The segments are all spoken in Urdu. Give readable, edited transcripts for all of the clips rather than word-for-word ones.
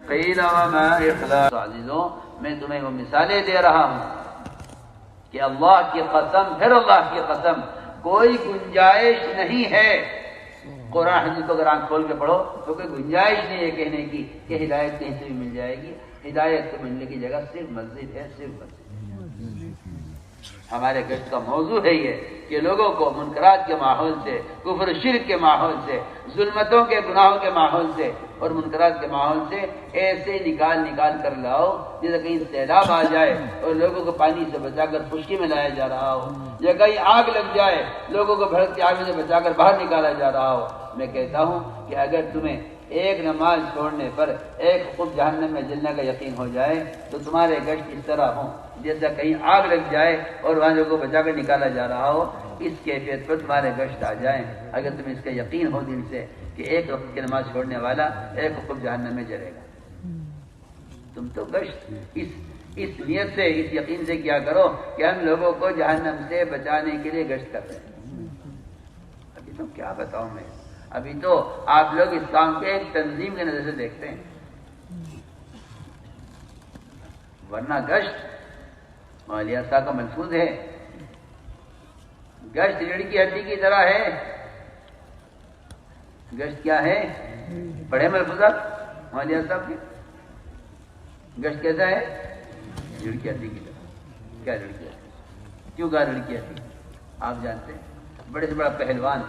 قیل وما اخلاص. عزیزوں میں تمہیں وہ مثالیں دے رہا ہوں کہ اللہ کی قسم پھر اللہ کی قسم کوئی گنجائش نہیں ہے. قرآن حدیث کو اگر آنکھ کھول کے پڑھو تو کوئی گنجائش نہیں ہے کہنے کی کہ ہدایت کہیں سے بھی مل جائے گی. ہدایت کو ملنے کی جگہ صرف مسجد ہے، صرف مسجد. ہمارے گشت کا موضوع ہے یہ کہ لوگوں کو منکرات کے ماحول سے، کفر شرک کے ماحول سے، ظلمتوں کے گناہوں کے ماحول سے اور منکرات کے ماحول سے ایسے نکال کر لاؤ جیسے کہیں سیلاب آ جائے اور لوگوں کو پانی سے بچا کر خشکی میں لایا جا رہا ہو، یا کہیں آگ لگ جائے لوگوں کو بھڑکتی آگ سے بچا کر باہر نکالا جا رہا ہو. میں کہتا ہوں کہ اگر تمہیں ایک نماز چھوڑنے پر ایک خود جہنم میں جلنے کا یقین ہو جائے تو تمہارے گشت اس طرح ہوں جیسا کہیں آگ لگ جائے اور وہاں لوگوں کو بچا کر نکالا جا رہا ہو. اس کیفیت پر تمہارے گشت آ جائیں اگر تمہیں اس کا یقین ہو دل سے کہ ایک وقت کی نماز چھوڑنے والا ایک خود جہنم میں جلے گا. تم تو گشت اس نیت سے، اس یقین سے کیا کرو کہ ہم لوگوں کو جہنم سے بچانے کے لیے گشت کر رہے ہیں. ابھی تو کیا بتاؤں میں، ابھی تو آپ لوگ اس کام کے ایک تنظیم کے نظر سے دیکھتے ہیں، ورنہ گشت مالیہ صاحب کا ملفوظ ہے. گشت ریڑھ کی ہڈی کی طرح ہے. گشت کیا ہے؟ پڑھے ملفوظات مالیہ صاحب کے. گشت کیسا ہے؟ ریڑھ کی ہڈی کی طرح. کیا ریڑھ کی ہڈی؟ کیوں کہا ریڑھ کی ہڈی؟ آپ جانتے ہیں بڑے سے بڑا پہلوان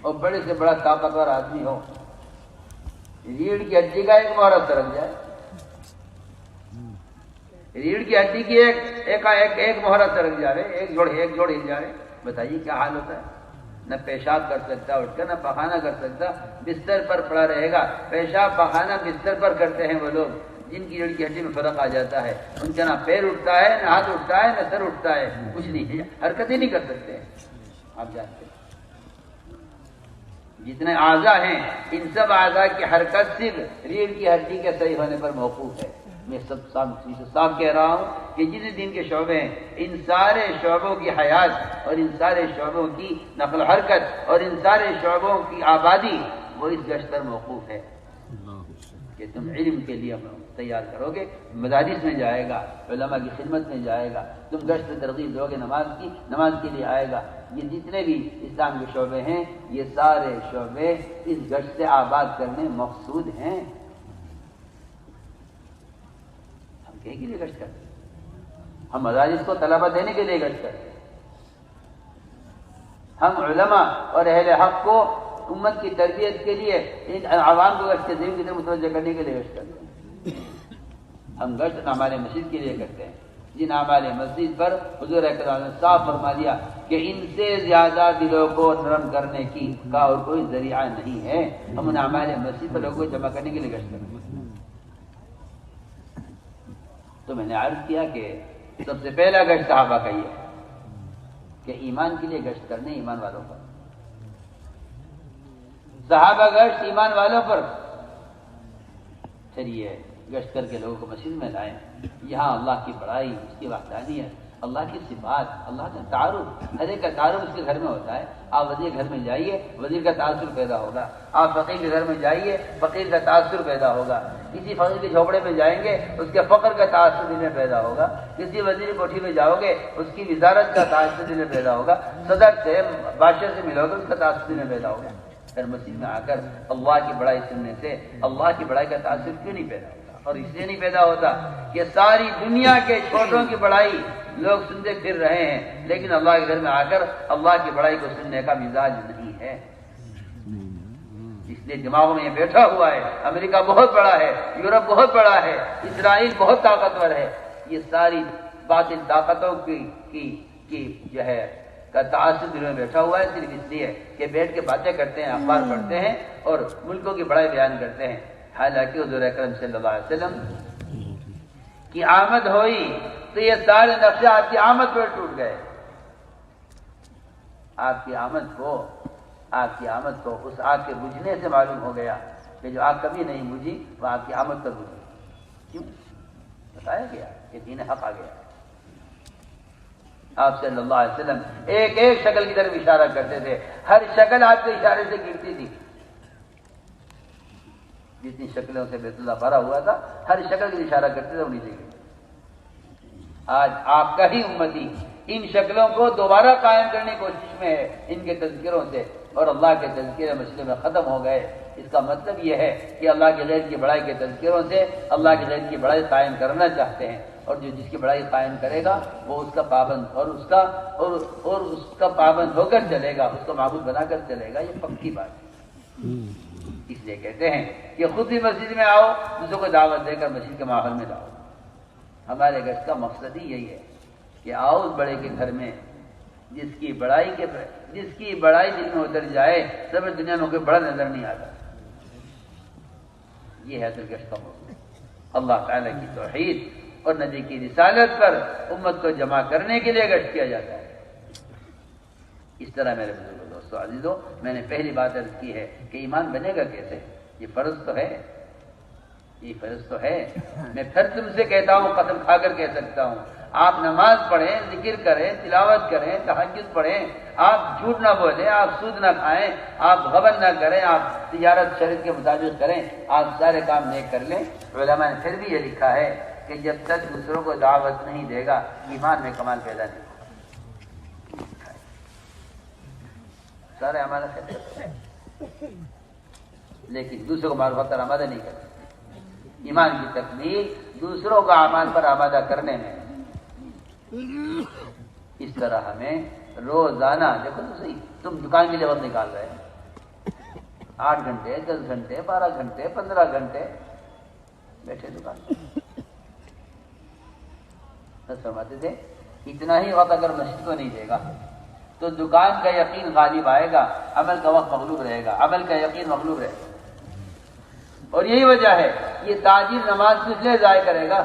اور بڑے سے بڑا طاقتور آدمی ہو، ریڑھ کی ہڈی کا ایک مہرا سرک جائے، ریڑھ کی ہڈی کی ایک مہرا سرک جائے، ایک جوڑ ہل جائے، بتائیے کیا حال ہوتا ہے. نہ پیشاب کر سکتا اٹھ کر، نہ پخانہ کر سکتا، بستر پر پڑا رہے گا. پیشاب پخانہ بستر پر کرتے ہیں وہ لوگ جن کی ریڑھ کی ہڈی میں فرق آ جاتا ہے. ان کا نہ پیر اٹھتا ہے، نہ ہاتھ اٹھتا ہے، نہ سر اٹھتا ہے، کچھ نہیں ہے، حرکت ہی نہیں کر سکتے. آپ جانتے ہیں جتنے اعضاء ہیں ان سب اعضاء کی حرکت صرف ریڑھ کی ہڈی کے صحیح ہونے پر موقوف ہے. میں سب صاحب کہہ رہا ہوں کہ جتنے دین کے شعبے ہیں ان سارے شعبوں کی حیات اور ان سارے شعبوں کی نقل و حرکت اور ان سارے شعبوں کی آبادی وہ اس گشت پر موقوف ہے کہ تم علم کے لیے تیار کرو گے، مدارس میں جائے گا، علماء کی خدمت میں جائے گا، تم گشت سے ترغیب دو گے، نماز کے لیے آئے گا. یہ جتنے بھی اسلام کے شعبے ہیں یہ سارے شعبے اس گشت سے آباد کرنے مقصود ہیں. ہم کہیں کے لیے گشت کرتے ہیں؟ ہم مدارس کو طلبہ دینے کے لیے گشت کرتے ہیں. ہم علماء اور اہل حق کو امت کی تربیت کے لیے ان عوام کو گشت ذہن کی طرف متوجہ کرنے کے لیے گشت کرتے ہیں. ہم گشت ہمارے مسجد کے لیے کرتے ہیں جن اعمال مسجد پر حضور اکرم نے صاف فرما دیا کہ ان سے زیادہ دلوں کو نرم کرنے کا اور کوئی ذریعہ نہیں ہے. ہم ان اعمال مسجد پر لوگوں کو جمع کرنے کے لیے گشت کرتے ہیں. تو میں نے عرض کیا کہ سب سے پہلا گشت صحابہ کا یہ ہے کہ ایمان کے لیے گشت کرنے، ایمان والوں پر. صحابہ گشت ایمان والوں پر. چلیے گشت کر کے لوگوں کو مسجد میں لائیں. یہاں اللہ کی بڑائی، اس کی وحدانیت، اللہ کی صفات، اللہ کا تعارف، ہر ایک کا تعارف اس کے گھر میں ہوتا ہے. آپ وزیر گھر میں جائیے، وزیر کا تاثر پیدا ہوگا. آپ فقیر کے گھر میں جائیے، فقیر کا تاثر پیدا ہوگا. کسی فقیر کے جھوپڑے میں جائیں گے اس کے فقر کا تاثر دل میں پیدا ہوگا. کسی وزیر کوٹھی میں جاؤ گے اس کی وزارت کا تاثر دل میں پیدا ہوگا. صدر سے، بادشاہ سے ملو گے اس کا تاثر دل میں پیدا ہوگا. پھر مسجد میں آ کر اللہ کی بڑائی سننے سے اللہ کی بڑائی کا تاثر کیوں نہیں پیدا ہوتا؟ اور اس لیے نہیں پیدا ہوتا کہ ساری دنیا کے چھوٹوں کی بڑائی لوگ سنتے پھر رہے ہیں لیکن اللہ کے گھر میں آ کر اللہ کی بڑائی کو سننے کا مزاج نہیں ہے. اس لیے دماغوں میں یہ بیٹھا ہوا ہے امریکہ بہت بڑا ہے، یورپ بہت بڑا ہے، اسرائیل بہت طاقتور ہے. یہ ساری باطل طاقتوں کی جو ہے کا تاثر دل میں بیٹھا ہوا ہے صرف اس لیے کہ بیٹھ کے باتیں کرتے ہیں، اخبار پڑھتے ہیں اور ملکوں کی بڑائی بیان کرتے ہیں. حالانکہ حضور اکرم صلی اللہ علیہ وسلم کی آمد ہوئی تو یہ سارے نقشے آپ کی آمد پر ٹوٹ گئے. آپ کی آمد کو اس آگ کے بجھنے سے معلوم ہو گیا کہ جو آگ کبھی نہیں بجھی وہ آپ کی آمد پر بجھی. کیوں؟ بتایا گیا کہ دین حق آ گیا. آپ صلی اللہ علیہ وسلم ایک ایک شکل کی طرف اشارہ کرتے تھے، ہر شکل آپ کے اشارے سے گرتی تھی. جتنی شکلوں سے بیت اللہ بھرا ہوا تھا، ہر شکل کی اشارہ کرتے تھے وہ نیچے گئے۔ آج آپ کا ہی امتی ان شکلوں کو دوبارہ قائم کرنے کی کوشش میں ہے ان کے تذکروں سے، اور اللہ کے تذکرے مشکل میں ختم ہو گئے۔ اس کا مطلب یہ ہے کہ اللہ کے غیر کی بڑائی کے تذکروں سے اللہ کے غیر کی بڑائی قائم کرنا چاہتے ہیں، اور جو جس کی بڑائی قائم کرے گا وہ اس کا پابند اور اس کا پابند ہو کر چلے گا، اس کو معبود بنا کر چلے گا، یہ پکی بات ہے۔ اس لیے کہتے ہیں کہ خود بھی مسجد میں آؤ، دوسروں کو دعوت دے کر مسجد کے ماحول میں لاؤ۔ ہمارے گشت کا مقصد ہی یہی ہے کہ آؤ اس بڑے کے گھر میں جس کی بڑائی دل میں اتر جائے، سب دنیا میں کوئی بڑا نظر نہیں آتا۔ یہ ہے اصل گشت کا مقصد، اللہ تعالیٰ کی توحید اور نبی کی رسالت پر امت کو جمع کرنے کے لیے گشت کیا جاتا ہے۔ اس طرح میرے بزرگوں، دوستو، عزیزو، میں نے پہلی بات عرض کی ہے کہ ایمان بنے گا کیسے؟ یہ فرض تو ہے، یہ فرض تو ہے۔ میں پھر تم سے کہتا ہوں، قسم کھا کر کہہ سکتا ہوں، آپ نماز پڑھیں، ذکر کریں، تلاوت کریں، تہجد پڑھیں، آپ جھوٹ نہ بولیں، آپ سود نہ کھائیں، آپ غبن نہ کریں، آپ تجارت شریعت کے مطابق کریں، آپ سارے کام نیک کر لیں۔ علماء نے پھر بھی یہ لکھا ہے کہ جب تک دوسروں کو دعوت نہیں دے گا ایمان میں کمال پیدا نہیں ہوگا۔ سارے ہمارا خیر، لیکن دوسروں کو معرفت پر آمادہ نہیں کرتے۔ ایمان کی تکمیل دوسروں کا اعمال پر آمادہ کرنے میں۔ اس طرح ہمیں روزانہ، دیکھو تو صحیح، تم دکان کے لیے وقت نکال رہے ہیں، 8 گھنٹے، 10 گھنٹے، 12 گھنٹے، 15 گھنٹے بیٹھے دکان پر، فرماتے تھے اتنا ہی وقت اگر مسجد کو نہیں دے گا تو دکان کا یقین غالب آئے گا، عمل کا وقت مغلوب رہے گا، عمل کا یقین مغلوب رہے گا۔ اور یہی وجہ ہے یہ تاجر نماز اس لیے ضائع کرے گا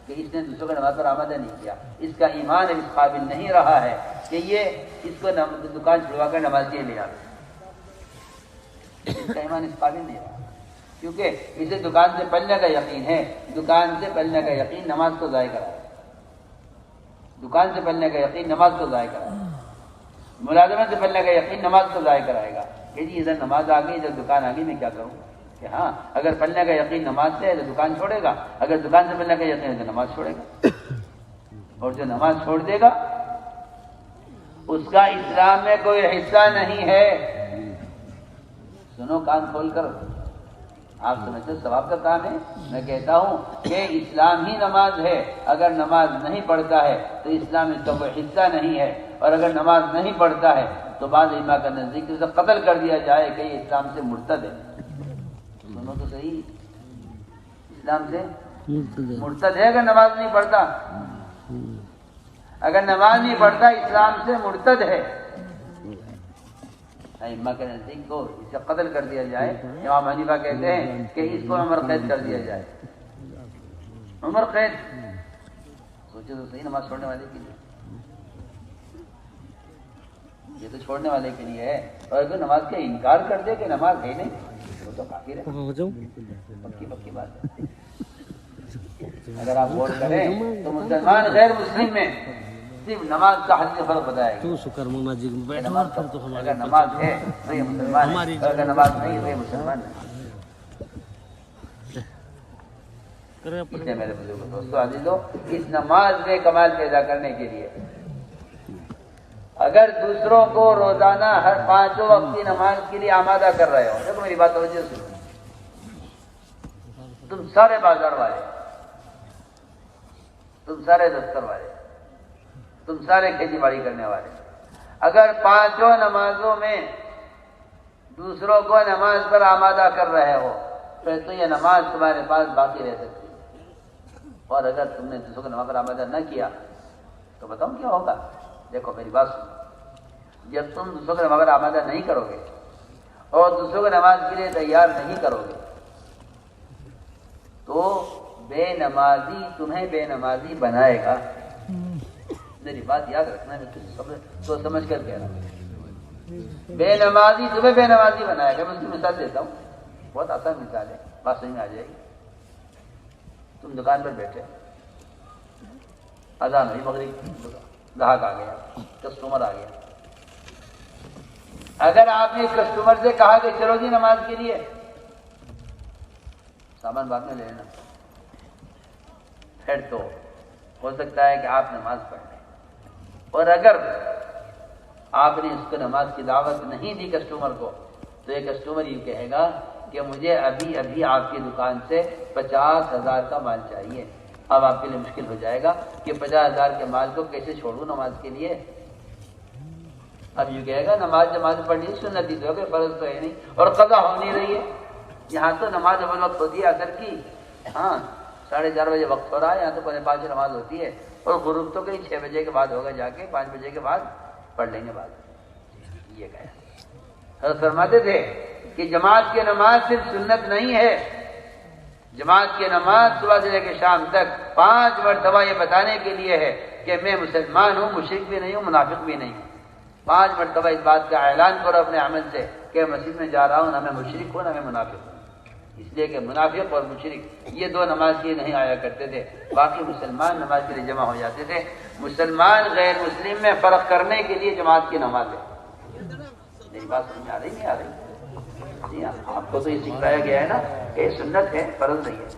کہ اس نے دوسروں کو نماز پر آمادہ نہیں کیا، اس کا ایمان اس قابل نہیں رہا ہے کہ یہ اس کو دکان چھڑوا کر نماز کے لے آئے، اس کا ایمان اس قابل نہیں رہا، کیونکہ اسے دکان سے پلنے کا یقین ہے، دکان سے پلنے کا یقین نماز کو ضائع کرائے، دکان سے پلنے کا یقین نماز کو ضائع کرائے، ملازمت سے پلنے کا یقین نماز کو ضائع کرائے گا کہ جی ادھر نماز آ گئی، ادھر دکان آ گئی، میں کیا کروں؟ کہ ہاں، اگر پلنے کا یقین نماز سے ہے تو دکان چھوڑے گا، اگر دکان سے پلنے کا یقین ہے تو نماز چھوڑے گا، اور جو نماز چھوڑ دے گا اس کا اسلام میں کوئی حصہ نہیں ہے۔ سنو کان کھول کر، آپ سمجھتے ثواب کا کام ہے؟ میں کہتا ہوں کہ اسلام ہی نماز ہے، اگر نماز نہیں پڑھتا ہے تو اسلام میں تو کوئی حصہ نہیں ہے، اور اگر نماز نہیں پڑھتا ہے تو بعض علماء کا نزدیک اسے قتل کر دیا جائے کہ یہ اسلام سے مرتد ہے۔ سنو تو صحیح، اسلام سے مرتد ہے اگر نماز نہیں پڑھتا، اگر نماز نہیں پڑھتا اسلام سے مرتد ہے۔ ائمہ کے نزدیک تو اسے قتل کر دیا جائے۔ امام حنیفہ کہتے ہیں کہ اس کو عمر قید کر دیا جائے، عمر قید۔ سوچے تو صحیح، نماز چھوڑنے والے کے لیے یہ تو چھوڑنے والے کے لیے ہے، اور اگر نماز کا انکار کر دے کہ نماز ہے نہیں وہ تو کافر ہے، پکی بات ہے۔ اگر آپ غور کریں تو مسلمان غیر مسلم میں صرف نماز کا حد فرق بتایا گیا۔ اگر نماز ہے تو یہ مسلمان ہے، اگر نماز نہیں تو یہ مسلمان ہے۔ اس لیے میرے بزرگوں، دوستو، عزیزو، اس نماز میں کمال پیدا کرنے کے لیے اگر دوسروں کو روزانہ ہر 5 وقت کی نماز کے لیے آمادہ کر رہے ہو، دیکھو میری بات توجہ سنو، تم سارے بازار والے، تم سارے دفتر والے، تم سارے کھیتی باڑی کرنے والے، اگر 5 نمازوں میں دوسروں کو نماز پر آمادہ کر رہے ہو پھر تو یہ نماز تمہارے پاس باقی رہ سکتی ہے، اور اگر تم نے دوسروں کو نماز پر آمادہ نہ کیا تو بتاؤ کیا ہوگا؟ دیکھو میری بات سنو، جب تم دوسروں کو نماز پر آمادہ نہیں کرو گے اور دوسروں کو نماز کے لیے تیار نہیں کرو گے تو بے نمازی تمہیں بے نمازی بنائے گا۔ میری بات یاد رکھنا، میں تو سمجھ کر کہہ رہا ہوں، بے نمازی تمہیں بے نمازی بنائے گا۔ میں اس کی مثال دیتا ہوں، بہت آسان مثال ہے، بات سمجھ میں آ جائے گی۔ تم دکان پر بیٹھے، اذان ہوئی مغرب، گاہک آ گیا، کسٹمر آ گیا، اگر آپ نے کسٹمر سے کہا کہ چلو جی نماز کے لیے، سامان بعد میں لے لینا، پھر تو ہو سکتا ہے کہ آپ نماز پڑھ لیں، اور اگر آپ نے اس کو نماز کی دعوت نہیں دی کسٹمر کو، تو یہ کسٹمر یہ کہے گا کہ مجھے ابھی ابھی آپ کی دکان سے 50,000 کا مال چاہیے۔ اب آپ کے لیے مشکل ہو جائے گا کہ 50,000 کے مال کو کیسے چھوڑوں نماز کے لیے۔ اب یہ کہے گا نماز جماعت پڑھنی سنتی تو ہے، کوئی فرض تو ہے نہیں، اور قضا ہو نہیں رہی ہے۔ یہاں تو نماز اول وقت ہوتی ہے عصر کی، ہاں 4:30 بجے وقت ہو رہا ہے، یہاں تو 5:45 نماز ہوتی ہے، اور غروب تو کہیں 6 بجے کے بعد ہوگا، جا کے 5 بجے کے بعد پڑھ لیں گے بعد۔ یہ کہا حضرت فرماتے تھے کہ جماعت کی نماز صرف سنت نہیں ہے، جماعت کی نماز صبح سے لے کے شام تک 5 مرتبہ یہ بتانے کے لیے ہے کہ میں مسلمان ہوں، مشرک بھی نہیں ہوں، منافق بھی نہیں ہوں۔ 5 مرتبہ اس بات کا اعلان کرو اپنے عمل سے کہ مسجد میں جا رہا ہوں، نہ میں مشرک ہوں نہ میں منافق ہوں، اس لیے کہ منافق اور مشرک یہ دو نماز کے نہیں آیا کرتے تھے، باقی مسلمان نماز کے لیے جمع ہو جاتے تھے۔ مسلمان غیر مسلم میں فرق کرنے کے لیے جماعت کی نماز ہے۔ میری بات سمجھ آ رہی نہیں آ رہی؟ آپ کو تو یہ سکھایا گیا ہے نا کہ سنت ہے، فرض نہیں ہے۔